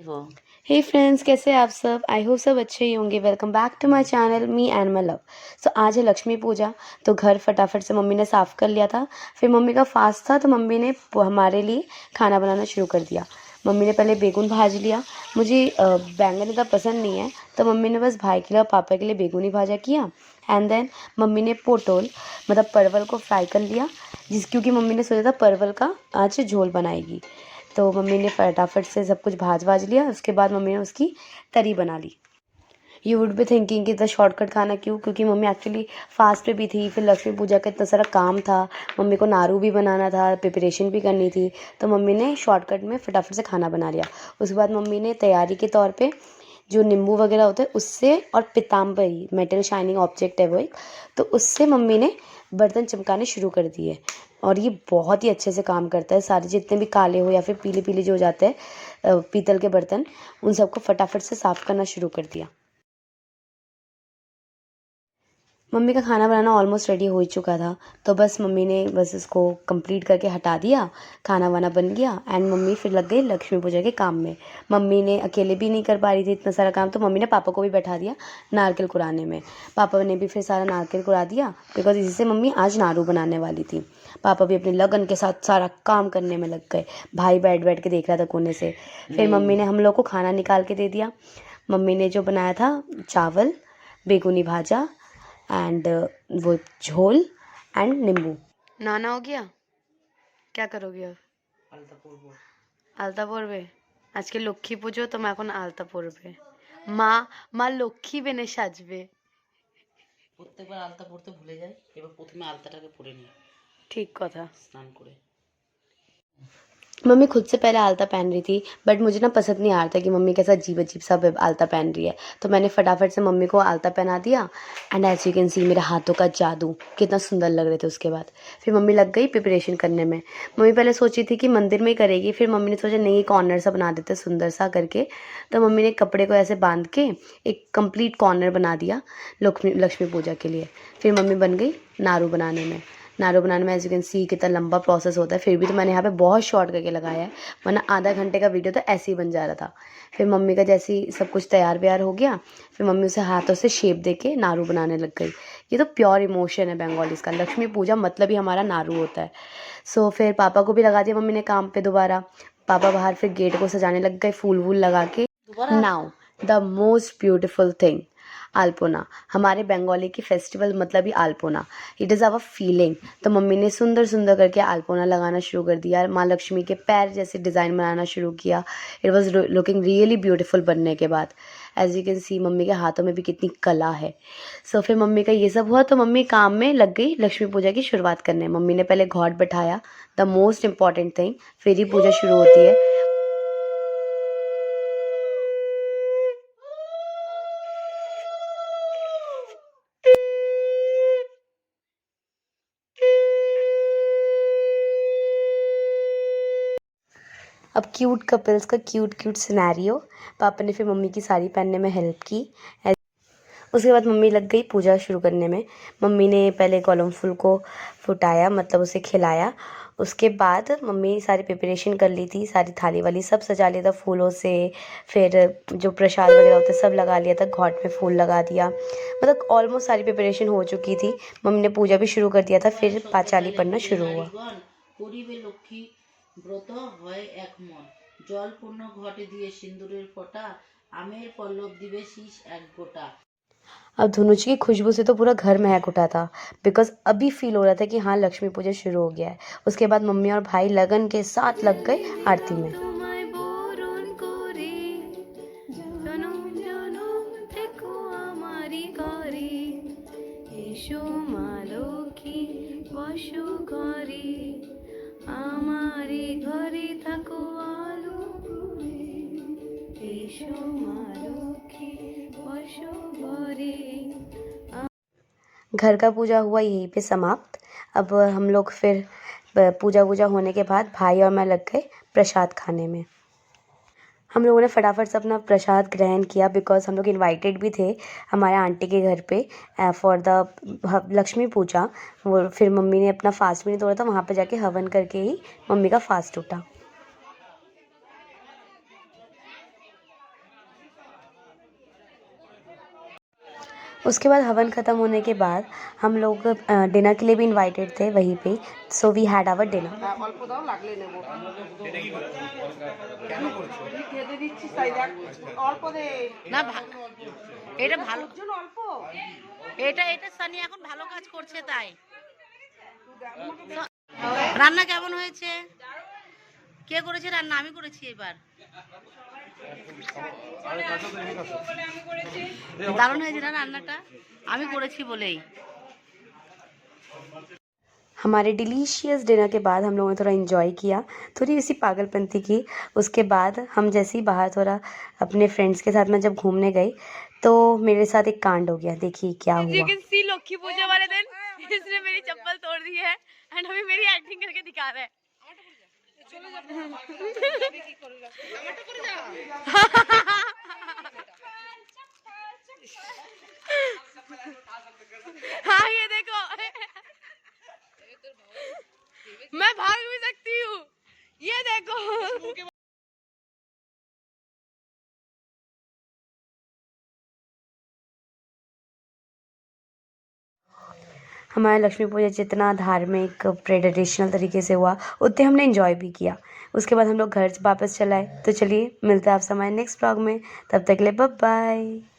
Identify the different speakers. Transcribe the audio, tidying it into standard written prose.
Speaker 1: वो
Speaker 2: हे फ्रेंड्स, कैसे हैं आप सब? आई होप सब अच्छे ही होंगे। Welcome back to my channel me and my love. So आज है लक्ष्मी पूजा, तो घर फटाफट से मम्मी ने साफ़ कर लिया था। फिर मम्मी का फास्ट था तो मम्मी ने हमारे लिए खाना बनाना शुरू कर दिया। मम्मी ने पहले बेगुन भाज लिया। मुझे बैंगन इतना पसंद नहीं है, तो मम्मी ने बस भाई के लिए और पापा के लिए बेगुनी भाजा किया। एंड देन मम्मी ने पोटल मतलब परवल को फ्राई कर लिया, क्योंकि मम्मी ने सोचा था परवल का आज झोल बनाएगी। तो मम्मी ने फटाफट से सब कुछ भाज लिया। उसके बाद मम्मी ने उसकी तरी बना ली। यू वुड बी थिंकिंग कि इतना शॉर्टकट खाना क्यों, क्योंकि मम्मी एक्चुअली फास्ट पे भी थी। फिर लक्ष्मी पूजा का इतना सारा काम था, मम्मी को नारू भी बनाना था, प्रिपरेशन भी करनी थी। तो मम्मी ने शॉर्टकट में फटाफट से खाना बना लिया। उसके बाद मम्मी ने तैयारी के तौर पे जो नींबू वगैरह होते हैं उससे, और पीताम्बरी मेटल शाइनिंग ऑब्जेक्ट है वो एक, तो उससे मम्मी ने बर्तन चमकाने शुरू कर दिए। और ये बहुत ही अच्छे से काम करता है। सारे जितने भी काले हो या फिर पीले पीले जो हो जाते हैं पीतल के बर्तन, उन सबको फटाफट से साफ़ करना शुरू कर दिया। मम्मी का खाना बनाना ऑलमोस्ट रेडी हो ही चुका था, तो बस मम्मी ने बस इसको कंप्लीट करके हटा दिया। खाना वाना बन गया एंड मम्मी फिर लग गई लक्ष्मी पूजा के काम में। मम्मी ने अकेले भी नहीं कर पा रही थी इतना सारा काम, तो मम्मी ने पापा को भी बैठा दिया नारकेल कुराने में। पापा ने भी फिर सारा नारकेल कुरा दिया, बिकॉज इसी से मम्मी आज नाड़ू बनाने वाली थी। पापा भी अपने लगन के साथ सारा काम करने में लग गए। भाई बैठ बैठ के देख रहा था कोने से। फिर मम्मी ने हम लोग को खाना निकाल के दे दिया। मम्मी ने जो बनाया था चावल, बेगुनी भाजा एंड वो झोल एंड नींबू। नाना हो गया, क्या करोगे अब? আলতা পড়বে আজকে লক্ষ্মী পুজো, তো মা এখন আলতা পড়বে। মা মা লক্ষ্মী বেনে সাজবে।
Speaker 1: প্রত্যেকবার আলতা পড়তে ভুলে যাই, এবার প্রথমে আলতাটাকে পরে নিই
Speaker 2: ঠিক কথা।
Speaker 1: স্নান করে।
Speaker 2: मम्मी खुद से पहले आलता पहन रही थी, बट मुझे ना पसंद नहीं आ रहा था कि मम्मी कैसा अजीब अजीब सा आलता पहन रही है। तो मैंने फटाफट से मम्मी को आलता पहना दिया। And as you can see मेरे हाथों का जादू कितना सुंदर लग रहे थे। उसके बाद फिर मम्मी लग गई प्रिपरेशन करने में। मम्मी पहले सोची थी कि मंदिर में ही करेगी, फिर मम्मी ने सोचा नहीं, एक कॉर्नर सा बना देते सुंदर सा करके। तो मम्मी ने कपड़े को ऐसे बांध के एक कंप्लीट कॉर्नर बना दिया लक्ष्मी पूजा के लिए। फिर मम्मी बन गई नारू बनाने में। नारू बनाने में एज यू कैन सी कितना लंबा प्रोसेस होता है, फिर भी तो मैंने यहाँ पे बहुत शॉर्ट करके लगाया है, वरना आधा घंटे का वीडियो तो ऐसे ही बन जा रहा था। फिर मम्मी का जैसे ही सब कुछ तैयार व्यार हो गया, फिर मम्मी उसे हाथों से शेप दे के नारू बनाने लग गई। ये तो प्योर इमोशन है बंगालीज का। लक्ष्मी पूजा मतलब ही हमारा नारू होता है। सो फिर पापा को भी लगा दिया मम्मी ने काम पे दोबारा। पापा बाहर फिर गेट को सजाने लग गए फूल वूल लगा के। Now the most beautiful thing, Alpona. हमारे बंगाली की फेस्टिवल मतलब ही Alpona, it is our feeling. तो मम्मी ने सुंदर सुंदर करके आलपोना लगाना शुरू कर दिया। माँ लक्ष्मी के पैर जैसे डिज़ाइन बनाना शुरू किया। It was looking really beautiful बनने के बाद। As you can see mummy के हाथों में भी कितनी कला है। सो फिर मम्मी का ये सब हुआ तो मम्मी काम में लग गई लक्ष्मी पूजा की शुरुआत करने। मम्मी ने पहले घॉट बैठाया, द मोस्ट इम्पॉर्टेंट थिंग, फिर ही पूजा शुरू होती है। अब क्यूट कपल्स का क्यूट क्यूट सिनेरियो। पापा ने फिर मम्मी की साड़ी पहनने में हेल्प की। उसके बाद मम्मी लग गई पूजा शुरू करने में। मम्मी ने पहले कॉलम फूल को फुटाया, मतलब उसे खिलाया। उसके बाद मम्मी सारी प्रिपरेशन कर ली थी, सारी थाली वाली सब सजा लिया था फूलों से। फिर जो प्रसाद वगैरह होता है सब लगा लिया था, घॉट में फूल लगा दिया। मतलब ऑलमोस्ट सारी प्रिपरेशन हो चुकी थी। मम्मी ने पूजा भी शुरू कर दिया था। फिर पाँचाली पढ़ना शुरू हुआ।
Speaker 1: করিবে লক্ষ্মী ব্রত হয় এক মন, জল পূর্ণ ঘটে দিয়ে সিন্দুরের ফোঁটা, আমের পল্লব দিবে শীষ এক গোটা।
Speaker 2: अब धुनुच की खुशबू से तो पूरा घर महक उठा था, बिकॉज अभी फील हो रहा था कि हाँ लक्ष्मी पूजा शुरू हो गया है। उसके बाद मम्मी और भाई लगन के साथ लग गए आरती में। घर का पूजा हुआ यहीं पे समाप्त। अब हम लोग फिर पूजा वूजा होने के बाद भाई और मैं लग गए प्रसाद खाने में। हम लोगों ने फटाफट से अपना प्रसाद ग्रहण किया, बिकॉज हम लोग इनवाइटेड भी थे हमारे आंटी के घर पे फॉर द लक्ष्मी पूजा। वो फिर मम्मी ने अपना फास्ट भी नहीं तोड़ा था, वहाँ पे जाके हवन करके ही मम्मी का फास्ट टूटा। उसके बाद हवन ख़त्म होने के बाद हम लोग डिनर के लिए भी इनवाइटेड थे वहीं पे, so we had our dinner.
Speaker 3: অল্প দাও লাগলে নেবো তুই কেঁদে দিচ্ছিস তাই দেখ অল্প দে
Speaker 1: না এটা ভালো
Speaker 3: জন্য অল্প
Speaker 1: এটা এটা সানি এখন ভালো কাজ করছে তাই। রান্না কেমন হয়েছে? কে করেছে রান্না? আমি করেছি এবার। দারুণ হয়েছে না রান্নাটা? আমি করেছি বলেই।
Speaker 2: हमारे डिलीशियस डिनर के बाद हम लोगों ने थोड़ा इन्जॉय किया, थोड़ी सी पागलपंती की। उसके बाद हम जैसे ही बाहर थोड़ा अपने फ्रेंड्स के साथ में जब घूमने गई तो मेरे साथ एक कांड हो गया। देखिए क्या हुआ।
Speaker 4: You can see लक्ष्मी पूजा वाले दिन इसने मेरी चप्पल तोड़ दी है एंड अभी मेरी एक्टिंग करके दिखा रहा है। हाँ ये देखो मैं भाग भी सकती हूँ, ये देखो।
Speaker 2: हमारा लक्ष्मी पूजा जितना धार्मिक ट्रेडिशनल तरीके से हुआ उतने हमने इन्जॉय भी किया। उसके बाद हम लोग घर वापस चलाए। तो चलिए मिलते हैं आपसे हमारे नेक्स्ट ब्लॉग में, तब तक के लिए बाय बाय।